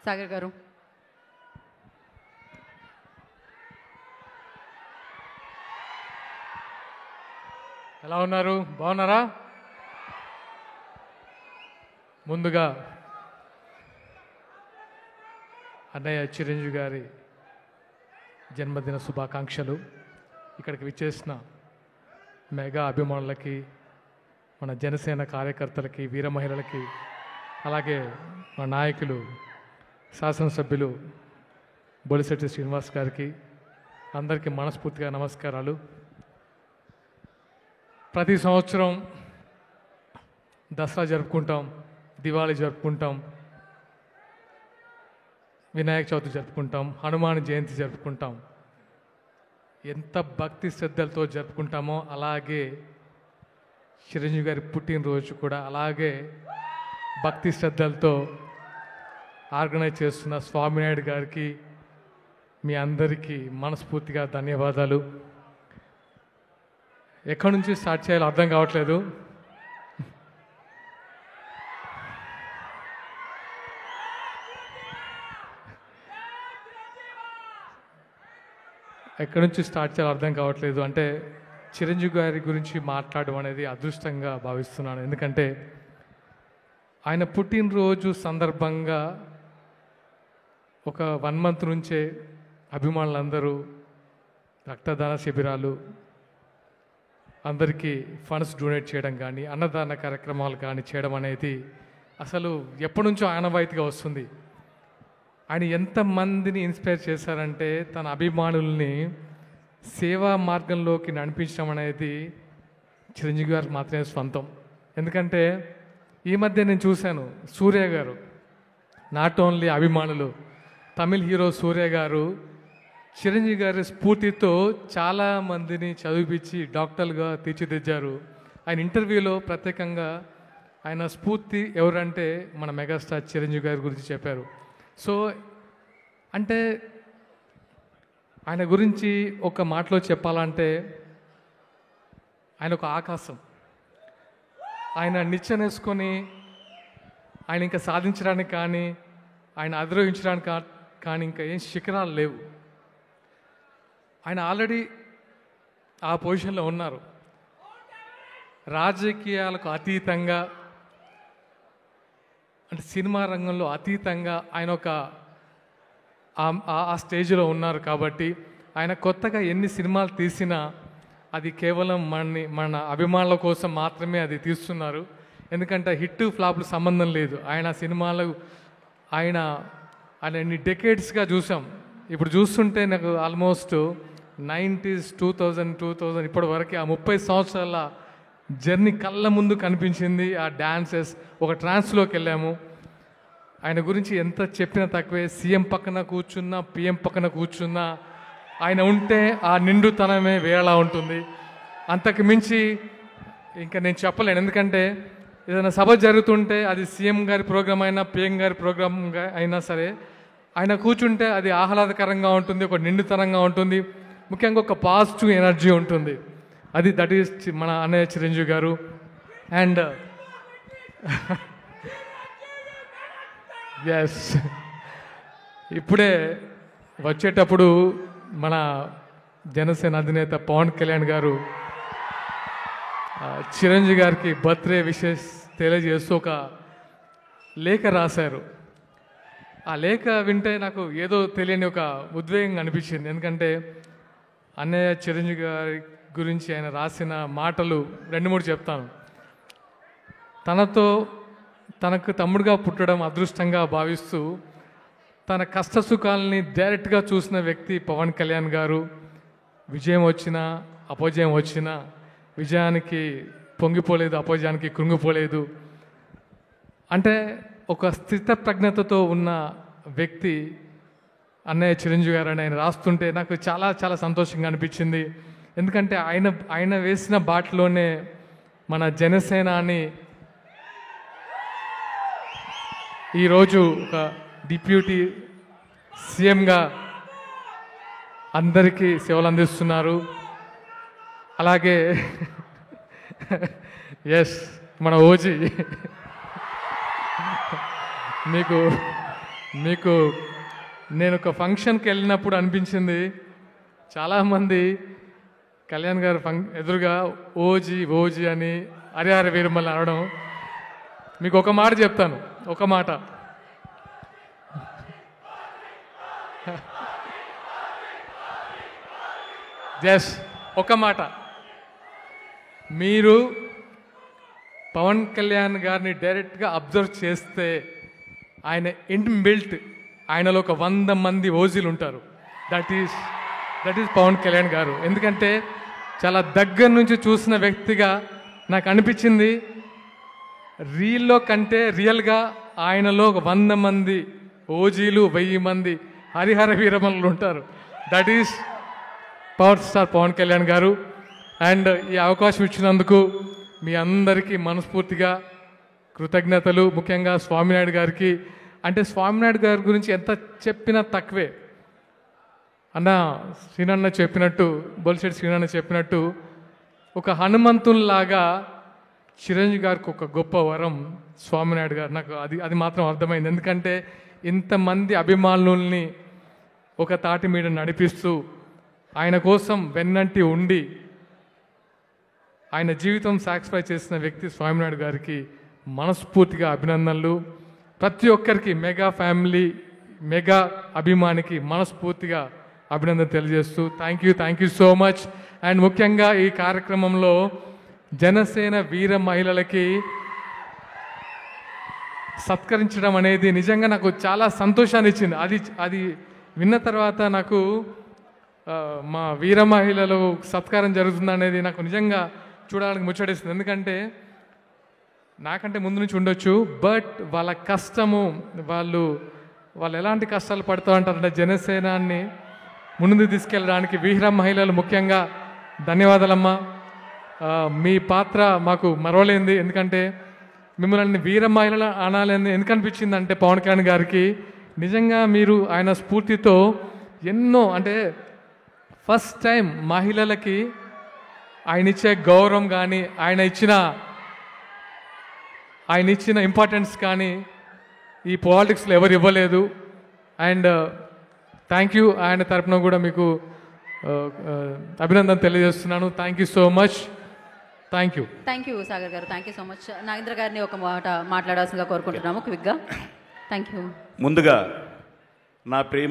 సాగర్ గారు. ఎలా ఉన్నారు? బాగున్నారా? ముందుగా అన్నయ్య చిరంజీవి గారి జన్మదిన శుభాకాంక్షలు. ఇక్కడికి విచ్చేసిన మెగా అభిమానులకి, మన జనసేన కార్యకర్తలకి, వీర మహిళలకి, అలాగే మా నాయకులు శాసనసభ్యులు బొలిశెట్టి శ్రీనివాస్ గారికి అందరికీ మనస్ఫూర్తిగా నమస్కారాలు. ప్రతి సంవత్సరం దసరా జరుపుకుంటాం, దివాళీ జరుపుకుంటాం, వినాయక చవితి జరుపుకుంటాం, హనుమాన్ జయంతి జరుపుకుంటాం. ఎంత భక్తి శ్రద్ధలతో జరుపుకుంటామో అలాగే చిరంజీవి గారి పుట్టినరోజు కూడా అలాగే భక్తి శ్రద్ధలతో ఆర్గనైజ్ చేస్తున్న స్వామినాయుడు గారికి, మీ అందరికీ మనస్ఫూర్తిగా ధన్యవాదాలు. ఎక్కడి నుంచి స్టార్ట్ చేయాలో అర్థం కావట్లేదు. ఎక్కడి నుంచి స్టార్ట్ చేయాలో అర్థం కావట్లేదు. అంటే చిరంజీవి గారి గురించి మాట్లాడడం అనేది అదృష్టంగా భావిస్తున్నాను. ఎందుకంటే ఆయన పుట్టినరోజు సందర్భంగా ఒక 1 month నుంచే అభిమానులందరూ రక్తదాన శిబిరాలు, అందరికీ ఫండ్స్ డొనేట్ చేయడం కానీ, అన్నదాన కార్యక్రమాలు కానీ చేయడం అనేది అసలు ఎప్పటి నుంచో ఆనవాయితీగా వస్తుంది. ఆయన ఎంతమందిని ఇన్స్పైర్ చేశారంటే తన అభిమానుల్ని సేవా మార్గంలోకి నడిపించడం అనేది చిరంజీవి గారికి మాత్రమే స్వంతం. ఎందుకంటే ఈ మధ్య నేను చూశాను, సూర్య గారు, నాట్ ఓన్లీ అభిమానులు, తమిళ్ హీరో సూర్య గారు చిరంజీవి గారి స్ఫూర్తితో చాలామందిని చదివిపించి డాక్టర్లుగా తీర్చిదిద్దారు. ఆయన ఇంటర్వ్యూలో ప్రత్యేకంగా ఆయన స్ఫూర్తి ఎవరంటే మన మెగాస్టార్ చిరంజీవి గారి గురించి చెప్పారు. సో అంటే ఆయన గురించి ఒక మాటలో చెప్పాలంటే ఆయన ఒక ఆకాశం. ఆయన నిచ్చెనేసుకొని ఆయన ఇంకా సాధించడానికి కానీ, ఆయన అధిరోహించడానికి కానీ ఇంకా ఏం శిఖరాలు లేవు. ఆయన ఆల్రెడీ ఆ పొజిషన్లో ఉన్నారు. రాజకీయాలకు అతీతంగా, అంటే సినిమా రంగంలో అతీతంగా ఆయన ఒక ఆ స్టేజ్లో ఉన్నారు. కాబట్టి ఆయన కొత్తగా ఎన్ని సినిమాలు తీసినా అది కేవలం మన అభిమానుల కోసం మాత్రమే అది తీస్తున్నారు. ఎందుకంటే హిట్ ఫ్లాప్లు సంబంధం లేదు. ఆయన సినిమాలు ఆయన ఎన్ని డెకేడ్స్గా చూసాం. ఇప్పుడు చూస్తుంటే నాకు ఆల్మోస్ట్ 90s 2000 ఇప్పటి వరకు ఆ 30 సంవత్సరాల జర్నీ కళ్ళ ముందు కనిపించింది. ఆ డాన్సెస్, ఒక ట్రాన్స్లోకి వెళ్ళాము. ఆయన గురించి ఎంత చెప్పినా తక్కువే. సీఎం పక్కన కూర్చున్నా, పిఎం పక్కన కూర్చున్నా ఆయన ఉంటే ఆ నిండుతనమే వేరేలా ఉంటుంది. అంతకు మించి ఇంకా నేను చెప్పలేను. ఎందుకంటే ఏదైనా సభ జరుగుతుంటే అది సీఎం గారి ప్రోగ్రాం అయినా, పిఎం గారి ప్రోగ్రాం అయినా సరే ఆయన కూర్చుంటే అది ఆహ్లాదకరంగా ఉంటుంది, ఒక నిండుతనంగా ఉంటుంది, ముఖ్యంగా ఒక పాజిటివ్ ఎనర్జీ ఉంటుంది. దట్ ఈస్ మన అన్నయ్య చిరంజీవి గారు. అండ్ ఎస్, ఇప్పుడే వచ్చేటప్పుడు మన జనసేన అధినేత పవన్ కళ్యాణ్ గారు చిరంజీవి గారికి బర్త్డే విషెస్ తెలియజేస్తూ ఒక లేఖ రాశారు. ఆ లేఖ వింటే నాకు ఏదో తెలియని ఒక ఉద్వేగం అనిపించింది. ఎందుకంటే అన్నయ్య చిరంజీవి గారి గురించి ఆయన రాసిన మాటలు 2-3 చెప్తాను. తనకు తమ్ముడుగా పుట్టడం అదృష్టంగా భావిస్తూ తన కష్టసుఖాలని డైరెక్ట్గా చూసిన వ్యక్తి పవన్ కళ్యాణ్ గారు. విజయం వచ్చినా, అపజయం వచ్చినా విజయానికి పొంగిపోలేదు, అపజయానికి కృంగిపోలేదు. అంటే ఒక స్థిత ప్రజ్ఞతతో ఉన్న వ్యక్తి అన్నయ్య చిరంజీవి గారు అని ఆయన రాస్తుంటే నాకు చాలా చాలా సంతోషంగా అనిపించింది. ఎందుకంటే ఆయన వేసిన బాటలోనే మన జనసేనాని ఈరోజు ఒక డిప్యూటీ సీఎంగా అందరికీ సేవలు అందిస్తున్నారు. అలాగే ఎస్, మన ఓజీ మీకు మీకు నేను ఒక ఫంక్షన్కి వెళ్ళినప్పుడు అనిపించింది, చాలామంది కళ్యాణ్ గారు ఎదురుగా ఓజీ ఓజీ అని హరిహర వీరమల్ని అనడం. మీకు ఒక మాట చెప్తాను, ఒక మాట. జస్ట్ ఒక మాట. మీరు పవన్ కళ్యాణ్ గారిని డైరెక్ట్గా అబ్జర్వ్ చేస్తే ఆయన ఇన్బిల్ట్ ఆయనలో ఒక 100 మంది ఓజీలు ఉంటారు. దట్ ఈస్ పవన్ కళ్యాణ్ గారు. ఎందుకంటే చాలా దగ్గర నుంచి చూసిన వ్యక్తిగా నాకు అనిపించింది, రీల్లో కంటే రియల్గా ఆయనలో ఒక 100 మంది ఓజీలు, 1000 మంది హరిహర వీరమల్లు ఉంటారు. That is power star Pawan Kalyan garu. And ఈ అవకాశం ఇచ్చినందుకు మీ అందరికీ మనస్ఫూర్తిగా కృతజ్ఞతలు. ముఖ్యంగా స్వామినాయుడు గారికి. అంటే స్వామినాయుడు గారి గురించి ఎంత చెప్పినా తక్కువే. అన్న శ్రీనన్న చెప్పినట్టు, బొలిశెట్టి శ్రీనన్న చెప్పినట్టు, ఒక హనుమంతుల్లాగా చిరంజీవి గారికి ఒక గొప్ప వరం స్వామినాయుడు గారు. నాకు అది మాత్రం అర్థమైంది. ఎందుకంటే ఇంతమంది అభిమానుల్ని ఒక తాటి మీద నడిపిస్తూ ఆయన కోసం వెన్నంటి ఉండి ఆయన జీవితం సాక్రిఫై చేసిన వ్యక్తి స్వామినాయుడు గారికి మనస్ఫూర్తిగా అభినందనలు. ప్రతి ఒక్కరికి, మెగా ఫ్యామిలీ, మెగా అభిమానికి మనస్ఫూర్తిగా అభినందన తెలియజేస్తూ thank you so much. And ముఖ్యంగా ఈ కార్యక్రమంలో జనసేన వీర మహిళలకి సత్కరించడం అనేది నిజంగా నాకు చాలా సంతోషాన్ని ఇచ్చింది. అది విన్న తర్వాత నాకు మా వీర మహిళలు సత్కారం జరుగుతుంది అనేది నాకు నిజంగా చూడాలని ముచ్చటేస్తుంది. ఎందుకంటే నాకంటే ముందు నుంచి ఉండొచ్చు, బట్ వాళ్ళ కష్టము, వాళ్ళు ఎలాంటి కష్టాలు పడుతూ ఉంటారంటే జనసేనాన్ని ముందుకు తీసుకెళ్ళడానికి వీర మహిళలు ముఖ్యంగా ధన్యవాదాలమ్మా. మీ పాత్ర మాకు మరవలేంది. ఎందుకంటే మిమ్మల్ని వీర మహిళలు అనాలని ఎందుకు అనిపించింది అంటే పవన్ కళ్యాణ్ గారికి నిజంగా మీరు ఆయన స్ఫూర్తితో ఎన్నో, అంటే ఫస్ట్ టైం మహిళలకి ఆయన ఇచ్చే గౌరవం కానీ ఆయన ఇచ్చిన ఇంపార్టెన్స్ కానీ ఈ పాలిటిక్స్లో ఎవరు ఇవ్వలేదు. And thank you. ఆయన తరపున కూడా మీకు అభినందన తెలియజేస్తున్నాను. Thank you so much. Thank you Sagar గారు. Thank you so much. Nagendra గారిని ఒక మాట మాట్లాడాల్సిందిగా కోరుకుంటున్నాము క్విక్గా. Thank you. ముందుగా నా ప్రేమ